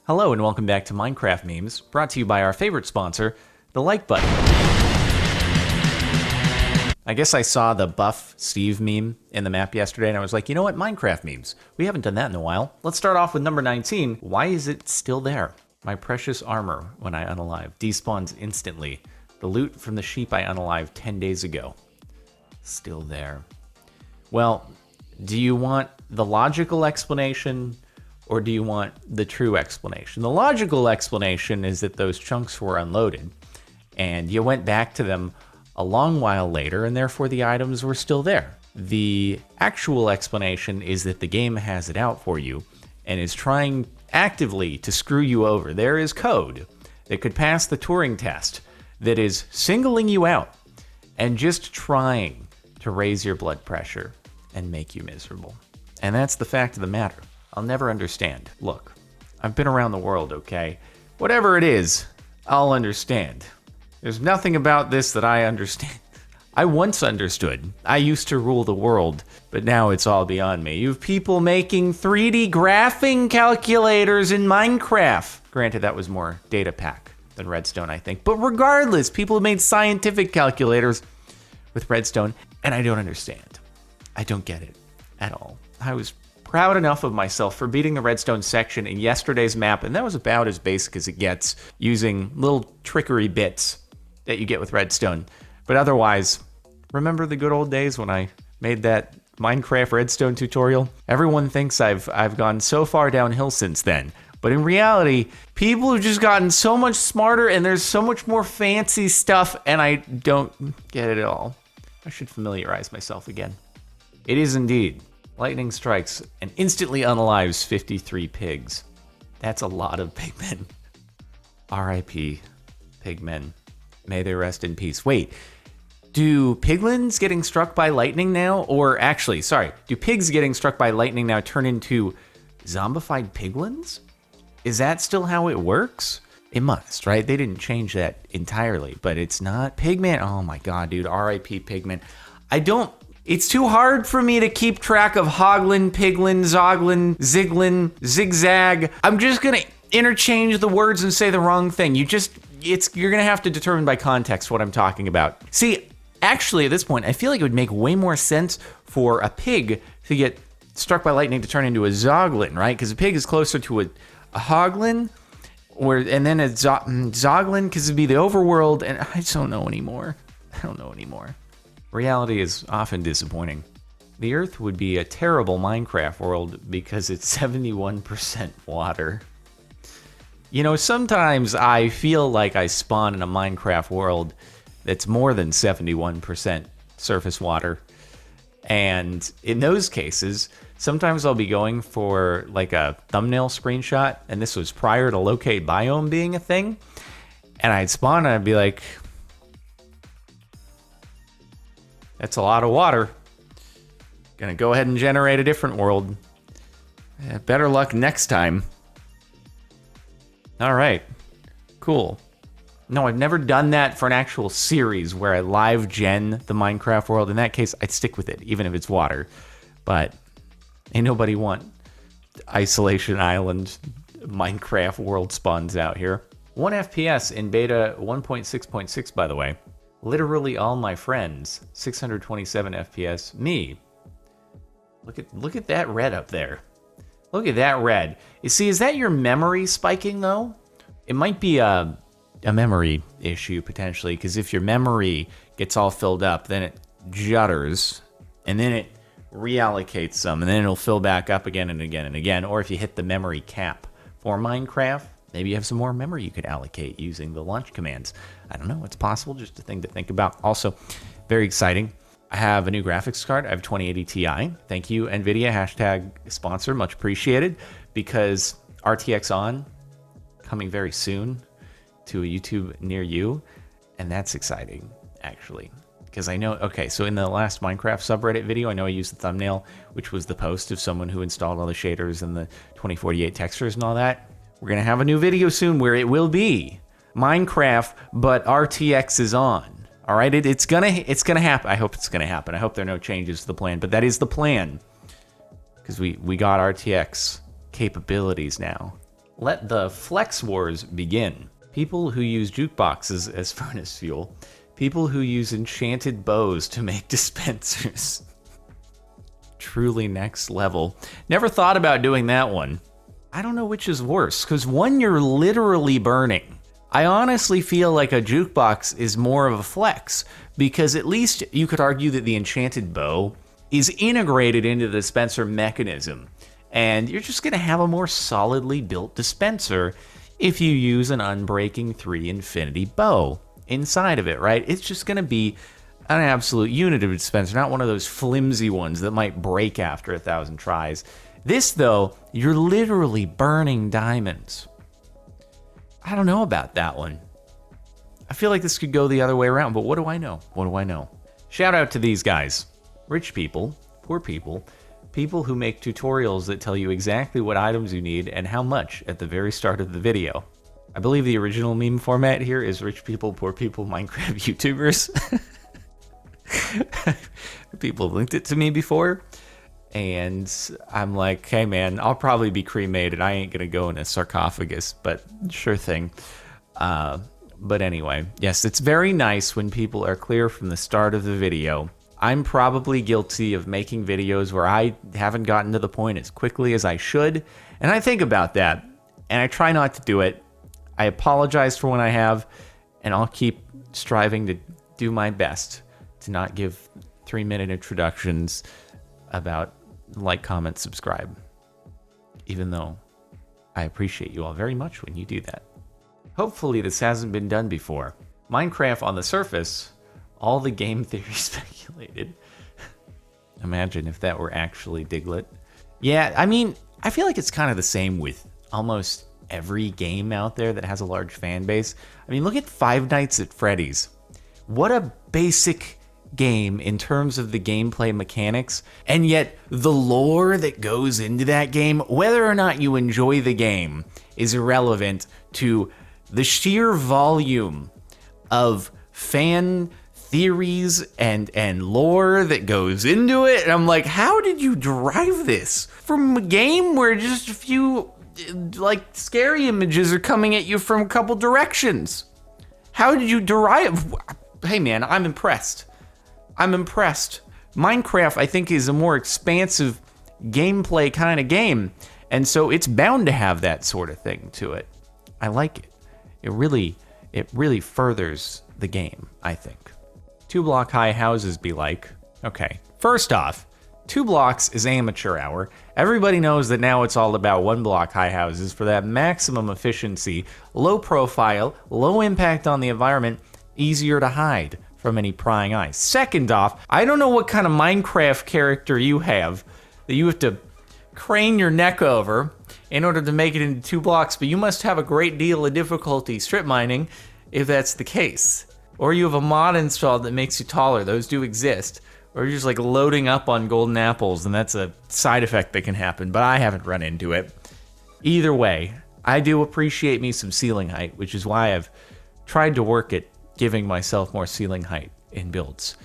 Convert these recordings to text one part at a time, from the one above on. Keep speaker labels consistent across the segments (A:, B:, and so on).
A: Hello and welcome back to Minecraft Memes, brought to you by our favorite sponsor, the like button. I guess I saw the Buff Steve meme in the map yesterday and I was like, you know what, Minecraft memes. We haven't done that in a while. Let's start off with number 19. Why is it still there? My precious armor when I unalive despawns instantly. The loot from the sheep I unalived 10 days ago. Still there. Well, do you want the logical explanation or do you want the true explanation? The logical explanation is that those chunks were unloaded and you went back to them a long while later and therefore the items were still there. The actual explanation is that the game has it out for you and is trying actively to screw you over. There is code that could pass the Turing test that is singling you out and just trying to raise your blood pressure and make you miserable. And that's the fact of the matter. I'll never understand. Look, I've been around the world, okay? Whatever it is, I'll understand. There's nothing about this that I understand. I once understood. I used to rule the world, but now it's all beyond me. You have people making 3D graphing calculators in Minecraft. Granted, that was more data pack than Redstone, I think. But regardless, people made scientific calculators with Redstone, and I don't understand. I don't get it at all. I was proud enough of myself for beating the Redstone section in yesterday's map, and that was about as basic as it gets, using little trickery bits that you get with Redstone. But otherwise, remember the good old days when I made that Minecraft Redstone tutorial? Everyone thinks I've gone so far downhill since then. But in reality, people have just gotten so much smarter and there's so much more fancy stuff and I don't get it at all. I should familiarize myself again. It is indeed. Lightning strikes and instantly unalives 53 pigs. That's a lot of pigmen. R.I.P. pigmen. May they rest in peace. Wait, do piglins getting struck by lightning now, or actually, sorry, do pigs getting struck by lightning now turn into zombified piglins? Is that still how it works? It must, right? They didn't change that entirely, but it's not. Pigman, oh my god, dude, R.I.P. pigman. It's too hard for me to keep track of hoglin, piglin, zoglin, ziglin, zigzag. I'm just gonna interchange the words and say the wrong thing. You're gonna have to determine by context what I'm talking about. See, actually at this point, I feel like it would make way more sense for a pig to get struck by lightning to turn into a zoglin, right? Because a pig is closer to a hoglin, and then a zoglin, because it'd be the overworld, and I just don't know anymore. I don't know anymore. Reality is often disappointing. The Earth would be a terrible Minecraft world because it's 71% water. You know, sometimes I feel like I spawn in a Minecraft world that's more than 71% surface water. And in those cases, sometimes I'll be going for like a thumbnail screenshot, and this was prior to locate biome being a thing. And I'd spawn and I'd be like, that's a lot of water. Gonna go ahead and generate a different world. Better luck next time. All right, cool. No, I've never done that for an actual series where I live gen the Minecraft world. In that case, I'd stick with it, even if it's water. But ain't nobody want Isolation Island Minecraft world spawns out here. 1 FPS in beta 1.6.6, by the way. Literally all my friends, 627 FPS. Me. Look at that red up there. Look at that red. You see, is that your memory spiking though? It might be a memory issue potentially, because if your memory gets all filled up, then it judders, and then it reallocates some, and then it'll fill back up again and again and again. Or if you hit the memory cap for Minecraft, maybe you have some more memory you could allocate using the launch commands. I don't know, it's possible, just a thing to think about. Also, very exciting, I have a new graphics card. I have 2080 Ti. Thank you, NVIDIA, hashtag sponsor, much appreciated, because RTX on, coming very soon to a YouTube near you, and that's exciting, actually. Because I know, okay, so in the last Minecraft subreddit video, I know I used the thumbnail, which was the post of someone who installed all the shaders and the 2048 textures and all that. We're gonna have a new video soon where it will be Minecraft, but RTX is on. All right, it's gonna happen. I hope it's gonna happen. I hope there are no changes to the plan, but that is the plan, because we got RTX capabilities now. Let the flex wars begin. People who use jukeboxes as furnace fuel. People who use enchanted bows to make dispensers. Truly next level. Never thought about doing that one. I don't know which is worse, because one, you're literally burning. I honestly feel like a jukebox is more of a flex, because at least you could argue that the enchanted bow is integrated into the dispenser mechanism, and you're just going to have a more solidly built dispenser if you use an Unbreaking 3 Infinity bow inside of it, right? It's just going to be an absolute unit of dispenser, not one of those flimsy ones that might break after 1,000 tries. This, though, you're literally burning diamonds. I don't know about that one. I feel like this could go the other way around, but what do I know? What do I know? Shout out to these guys. Rich people, poor people, people who make tutorials that tell you exactly what items you need and how much at the very start of the video. I believe the original meme format here is rich people, poor people, Minecraft YouTubers. People linked it to me before, and I'm like, hey man, I'll probably be cremated. I ain't gonna go in a sarcophagus, but sure thing. But anyway, yes, it's very nice when people are clear from the start of the video. I'm probably guilty of making videos where I haven't gotten to the point as quickly as I should, and I think about that, and I try not to do it. I apologize for when I have, and I'll keep striving to do my best to not give 3-minute introductions about like, comment, subscribe, even though I appreciate you all very much when you do that. Hopefully this hasn't been done before. Minecraft on the surface, all the game theory speculated. Imagine if that were actually Diglett. Yeah, I mean, I feel like it's kind of the same with almost every game out there that has a large fan base. I mean, look at Five Nights at Freddy's. What a basic game in terms of the gameplay mechanics, and yet the lore that goes into that game, whether or not you enjoy the game, is irrelevant to the sheer volume of fan theories and lore that goes into it. And I'm like, how did you derive this from a game where just a few like scary images are coming at you from a couple directions? How did you derive? Hey man, I'm impressed. I'm impressed. Minecraft, I think, is a more expansive gameplay kind of game, and so it's bound to have that sort of thing to it. I like it. It really furthers the game, I think. 2-block high houses be like. Okay, first off, 2 blocks is amateur hour. Everybody knows that now it's all about 1-block high houses for that maximum efficiency, low profile, low impact on the environment, easier to hide from any prying eyes. Second off, I don't know what kind of Minecraft character you have that you have to crane your neck over in order to make it into 2 blocks, but you must have a great deal of difficulty strip mining if that's the case. Or you have a mod installed that makes you taller. Those do exist. Or you're just like loading up on golden apples, and that's a side effect that can happen, but I haven't run into it. Either way, I do appreciate me some ceiling height, which is why I've tried to work at giving myself more ceiling height in builds.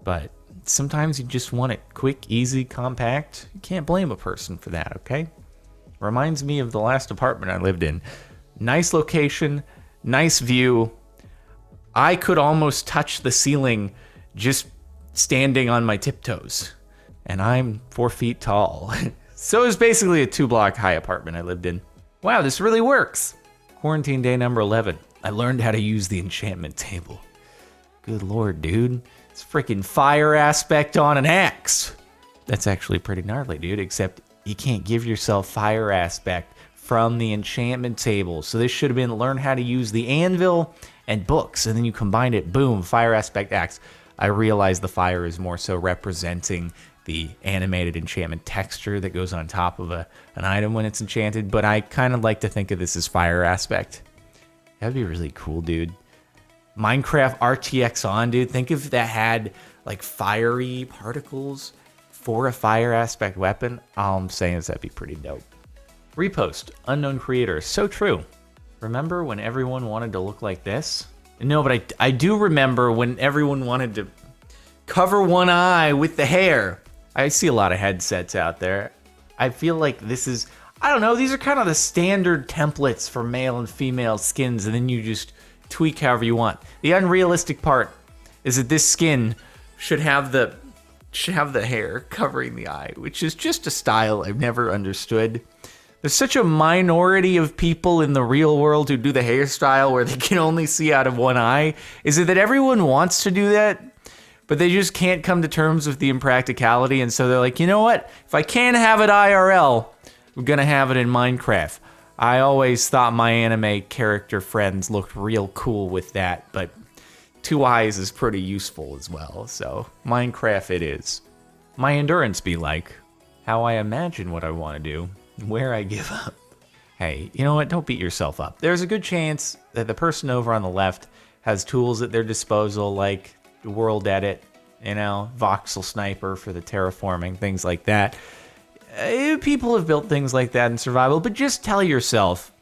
A: But sometimes you just want it quick, easy, compact. You can't blame a person for that, okay? Reminds me of the last apartment I lived in. Nice location, nice view. I could almost touch the ceiling just standing on my tiptoes. And I'm 4 feet tall. So it was basically a 2-block high apartment I lived in. Wow, this really works. Quarantine day number 11. I learned how to use the enchantment table. Good lord, dude. It's freaking fire aspect on an axe. That's actually pretty gnarly, dude, except you can't give yourself fire aspect from the enchantment table. So this should have been learn how to use the anvil and books, and then you combine it, boom, fire aspect axe. I realize the fire is more so representing the animated enchantment texture that goes on top of an item when it's enchanted, but I kind of like to think of this as fire aspect. That'd be really cool, dude. Minecraft RTX on, dude. Think if that had like fiery particles for a fire aspect weapon. All I'm saying is that'd be pretty dope. Repost, unknown creator. So true. Remember when everyone wanted to look like this? No, but I do remember when everyone wanted to cover one eye with the hair. I see a lot of headsets out there. I feel like this is... I don't know, these are kind of the standard templates for male and female skins, and then you just tweak however you want. The unrealistic part is that this skin should have the hair covering the eye, which is just a style I've never understood. There's such a minority of people in the real world who do the hairstyle where they can only see out of one eye. Is it that everyone wants to do that, but they just can't come to terms with the impracticality, and so they're like, you know what? If I can't have it IRL, we're gonna have it in Minecraft. I always thought my anime character friends looked real cool with that, but 2 eyes is pretty useful as well, so Minecraft it is. My endurance be like, how I imagine what I want to do, where I give up. Hey, you know what? Don't beat yourself up. There's a good chance that the person over on the left has tools at their disposal like World Edit, you know, Voxel Sniper for the terraforming, things like that. People have built things like that in survival, but just tell yourself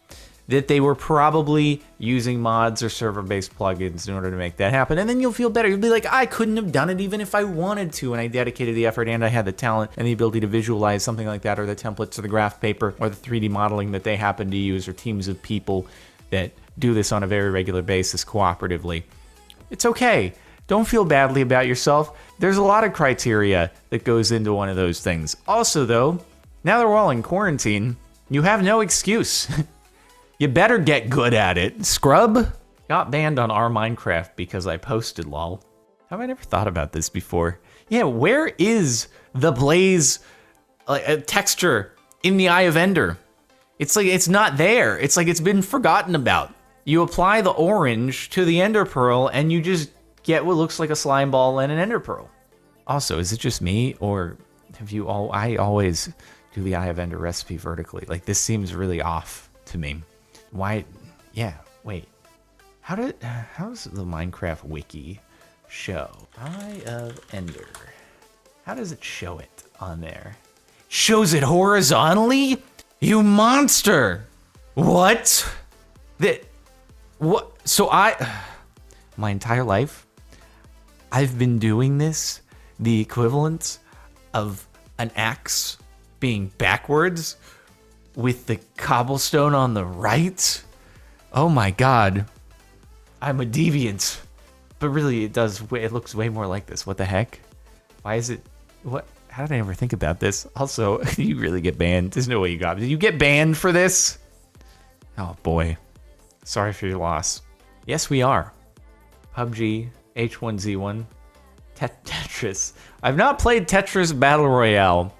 A: that they were probably using mods or server-based plugins in order to make that happen, and then you'll feel better. You'll be like, I couldn't have done it even if I wanted to, and I dedicated the effort, and I had the talent and the ability to visualize something like that, or the templates or the graph paper or the 3D modeling that they happen to use, or teams of people that do this on a very regular basis cooperatively. It's okay. Don't feel badly about yourself. There's a lot of criteria that goes into one of those things. Also, though, now that we're all in quarantine, you have no excuse. You better get good at it. Scrub got banned on our Minecraft because I posted lol. Have I never thought about this before? Yeah, where is the blaze texture in the Eye of Ender? It's like it's not there. It's like it's been forgotten about. You apply the orange to the Ender Pearl and you just get what looks like a slime ball and an Ender Pearl. Also, is it just me or have you all? I always do the Eye of Ender recipe vertically. Like this seems really off to me. Why? Yeah, wait. How does the Minecraft wiki show Eye of Ender? How does it show it on there? Shows it horizontally? You monster! What? What? So my entire life, I've been doing this, the equivalent of an axe being backwards with the cobblestone on the right? Oh my god. I'm a deviant. But really, it looks way more like this. What the heck? Why is it... What? How did I ever think about this? Also, you really get banned. There's no way you got... Did you get banned for this? Oh boy. Sorry for your loss. Yes, we are. PUBG, H1Z1, Tetris. I've not played Tetris Battle Royale,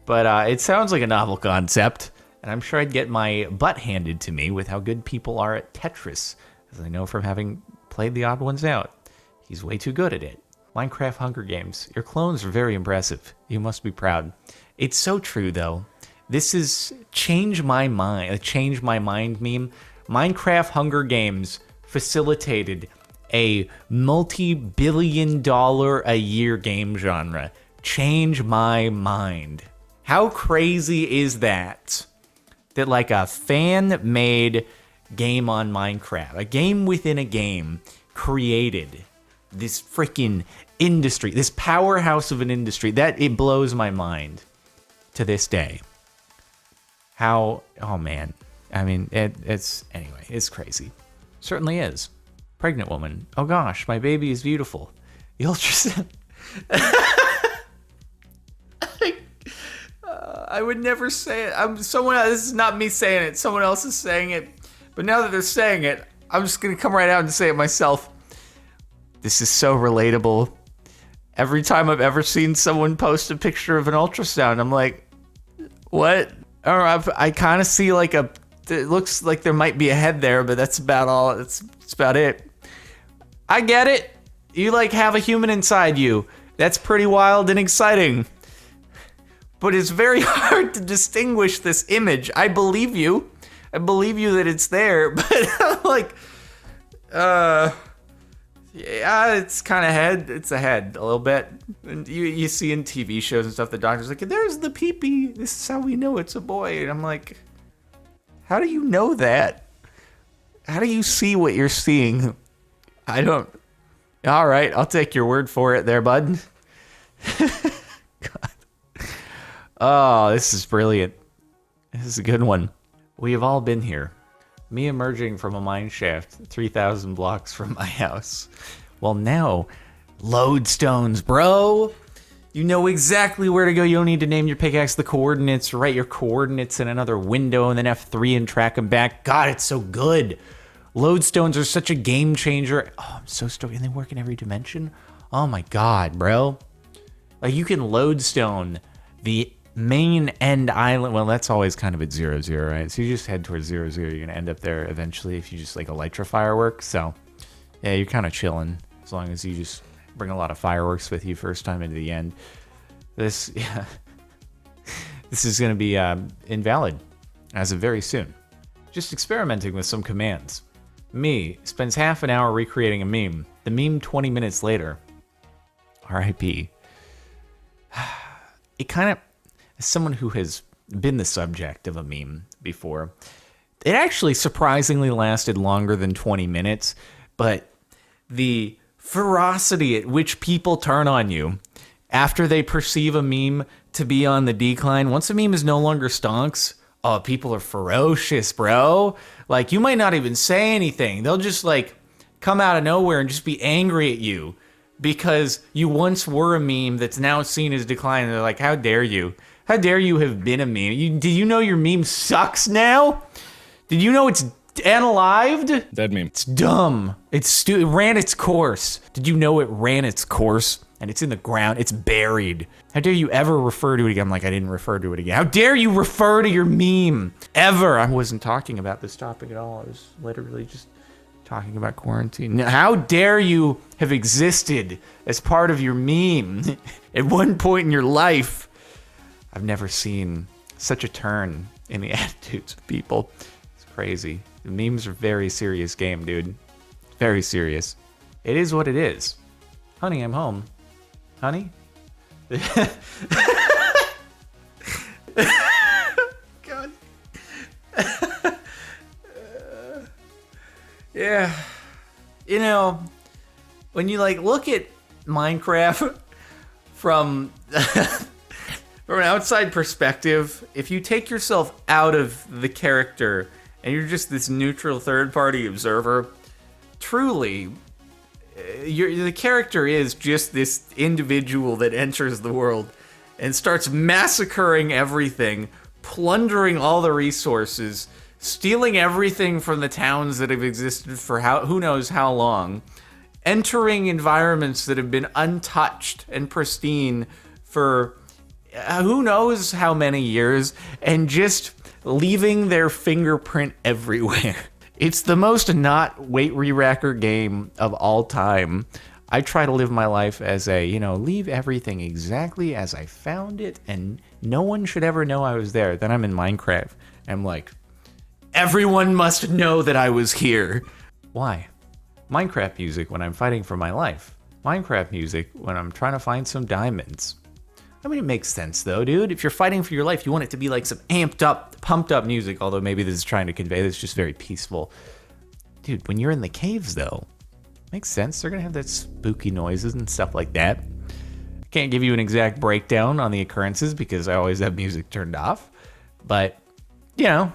A: but it sounds like a novel concept. And I'm sure I'd get my butt handed to me with how good people are at Tetris, as I know from having played the odd ones out. He's way too good at it. Minecraft Hunger Games. Your clones are very impressive. You must be proud. It's so true, though. This is change my mind. A change my mind meme. Minecraft Hunger Games facilitated a multi-billion-dollar-a-year game genre. Change my mind. How crazy is that? That like a fan-made game on Minecraft, a game within a game, created this freaking industry, this powerhouse of an industry. That it blows my mind to this day. How, oh man. I mean, it's crazy. Certainly is. Pregnant woman. Oh gosh, my baby is beautiful. The ultrasound. I would never say it. This is not me saying it. Someone else is saying it. But now that they're saying it, I'm just going to come right out and say it myself. This is so relatable. Every time I've ever seen someone post a picture of an ultrasound, I'm like, what? Or I kind of see like it looks like there might be a head there, but that's about all. That's about it. I get it. You like have a human inside you. That's pretty wild and exciting. But it's very hard to distinguish this image. I believe you. I believe you that it's there, but I'm like, yeah, it's kind of head. It's a head a little bit. And you see in TV shows and stuff, the doctor's like, there's the pee-pee. This is how we know it's a boy. And I'm like, how do you know that? How do you see what you're seeing? I don't. All right, I'll take your word for it there, bud. God. Oh, this is brilliant. This is a good one. We have all been here. Me emerging from a mine shaft 3,000 blocks from my house. Well, now, Lodestones, bro. You know exactly where to go. You don't need to name your pickaxe the coordinates, write your coordinates in another window, and then F3 and track them back. God, it's so good. Lodestones are such a game changer. Oh, I'm so stoked. And they work in every dimension. Oh my God, bro. Like, you can lodestone the main end island. Well, that's always kind of at 0-0, right? So you just head towards 0-0. You're going to end up there eventually if you just like electro fireworks. So yeah, you're kind of chilling as long as you just bring a lot of fireworks with you first time into the end. This is going to be invalid as of very soon. Just experimenting with some commands. Me spends half an hour recreating a meme. The meme 20 minutes later. RIP. It kind of, as someone who has been the subject of a meme before, it actually surprisingly lasted longer than 20 minutes, but the ferocity at which people turn on you after they perceive a meme to be on the decline, once a meme is no longer stonks, oh, people are ferocious, bro. Like, you might not even say anything. They'll just, like, come out of nowhere and just be angry at you because you once were a meme that's now seen as decline. And they're like, how dare you? How dare you have been a meme? Did you know your meme sucks now? Did you know it's unalived?
B: Dead meme.
A: It's dumb. It ran its course. Did you know it ran its course? And it's in the ground. It's buried. How dare you ever refer to it again? I'm like, I didn't refer to it again. How dare you refer to your meme? Ever. I wasn't talking about this topic at all. I was literally just talking about quarantine. How dare you have existed as part of your meme at one point in your life? I've never seen such a turn in the attitudes of people. It's crazy. The memes are a very serious game, dude. Very serious. It is what it is. Honey, I'm home. Honey? God. Yeah. You know, when you like look at Minecraft from from an outside perspective, if you take yourself out of the character and you're just this neutral third-party observer, truly, the character is just this individual that enters the world and starts massacring everything, plundering all the resources, stealing everything from the towns that have existed for who knows how long, entering environments that have been untouched and pristine for who knows how many years, and just leaving their fingerprint everywhere. It's the most not weight re-racker game of all time. I try to live my life as a, leave everything exactly as I found it, and no one should ever know I was there. Then I'm in Minecraft, and I'm like, everyone must know that I was here. Why? Minecraft music when I'm fighting for my life. Minecraft music when I'm trying to find some diamonds. I mean, it makes sense, though, dude. If you're fighting for your life, you want it to be like some amped up, pumped up music, although maybe this is trying to convey this just very peaceful. Dude, when you're in the caves, though, makes sense. They're going to have that spooky noises and stuff like that. I can't give you an exact breakdown on the occurrences because I always have music turned off. But, when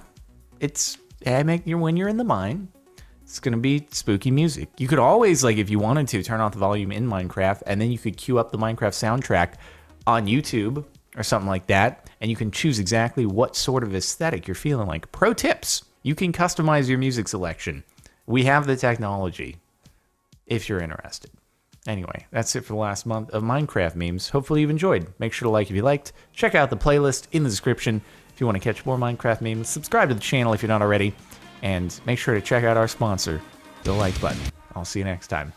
A: you're in the mine, it's going to be spooky music. You could always, if you wanted to, turn off the volume in Minecraft, and then you could queue up the Minecraft soundtrack on YouTube or something like that, and you can choose exactly what sort of aesthetic you're feeling like. Pro tips, you can customize your music selection. We have the technology if you're interested. Anyway, that's it for the last month of Minecraft memes. Hopefully you've enjoyed. Make sure to like if you liked. Check out the playlist in the description if you want to catch more Minecraft memes. Subscribe to the channel if you're not already, and make sure to check out our sponsor, the like button. I'll see you next time.